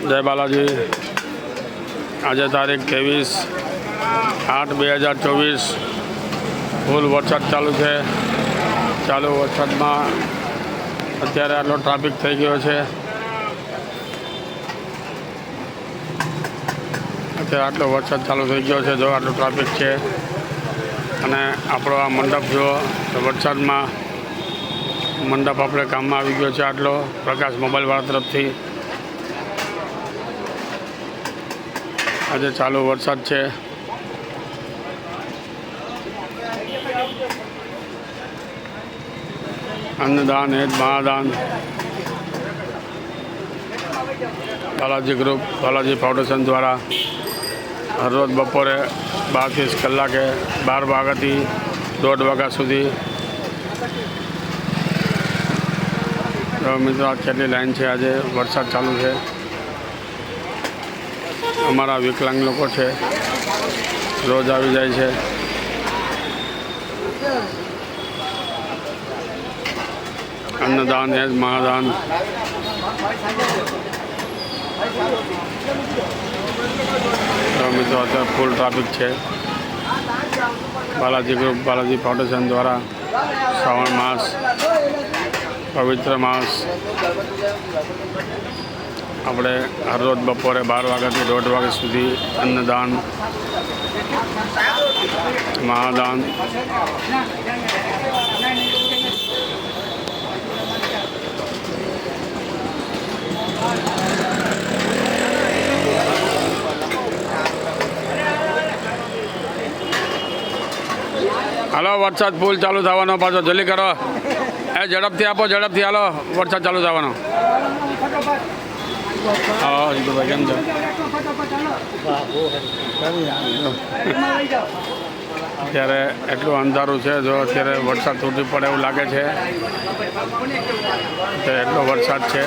જય બાલાજી। આજે તારીખ 23/8/2024 ફૂલ વરસાદ ચાલુ છે। ચાલુ વરસાદમાં અત્યારે આટલો ટ્રાફિક થઈ ગયો છે। અત્યારે આટલો વરસાદ ચાલુ થઈ ગયો છે, જો આટલો ટ્રાફિક છે। અને આપણો આ મંડપ જો વરસાદમાં મંડપ આપણે કામમાં આવી ગયો છે। આટલો પ્રકાશ મોબાઈલવાળા તરફથી આજે ચાલુ વરસાદ છે। अन्नदान हेत महादान बालाजी ग्रुप बालाजी फाउंडेशन द्वारा हर रोज बपोरे 12-30 कलाके 12 वाग्याथी 1:30 वाग्या सुधी मित्रों आ छेल्ली लाइन है। आज वरसाद चालू है। अमरा विकलांग लोग है रोज आ जाए छे। अन्नदान है महादान तो मित्रों अत्यारे फूल ट्राफिक है। बालाजी ग्रुप बालाजी फाउंडेशन द्वारा श्रावण मास पवित्र मास આપણે હર રોજ બપોરે 12 વાગ્યાથી 1:30 વાગ્યા સુધી અન્નદાન મહાદાન હાલો વરસાદ ફૂલ ચાલુ થવાનો પાછો જલ્દી કરો એ ઝડપથી આપો ઝડપથી હાલો વરસાદ ચાલુ થવાનો। હા જીતુભાઈ કેમ છે? અત્યારે એટલું અંધારું છે, જો અત્યારે વરસાદ તૂટી પડે એવું લાગે છે। અત્યારે એટલો વરસાદ છે,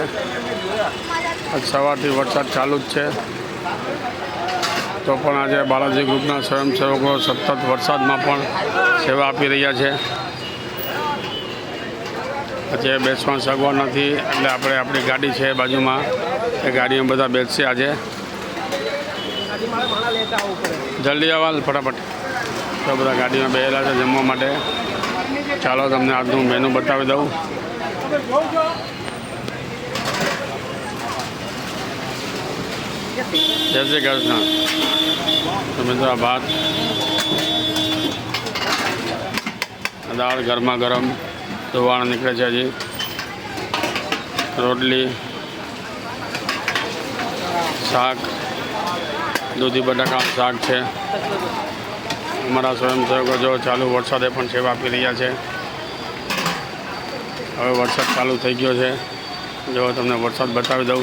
સવારથી વરસાદ ચાલુ જ છે। તો પણ આજે બાલાજી ગ્રુપના સ્વયંસેવકો સતત વરસાદમાં પણ સેવા આપી રહ્યા છે। આજે બેસવાની સગવડ નથી એટલે આપણે આપણી ગાડી છે બાજુમાં, એ ગાડીમાં બધા બેસશે। આજે જલ્દી આવવા ફટાફટ તો બધા ગાડીમાં બેસેલા છે જમવા માટે। ચાલો તમને આજનું મેનુ બતાવી દઉં। જય શ્રી કૃષ્ણ। તો મિત્રો ભાત દાળ ગરમા ગરમ ધોવાણ નીકળે છે। હજી રોટલી શાક દૂધી બટાકાનું શાક છે। અમારા સ્વયંસેવકો જો ચાલુ વરસાદે પણ સેવા આપી રહ્યા છે। હવે વરસાદ ચાલુ થઈ ગયો છે, જો તમને વરસાદ બતાવી દઉં।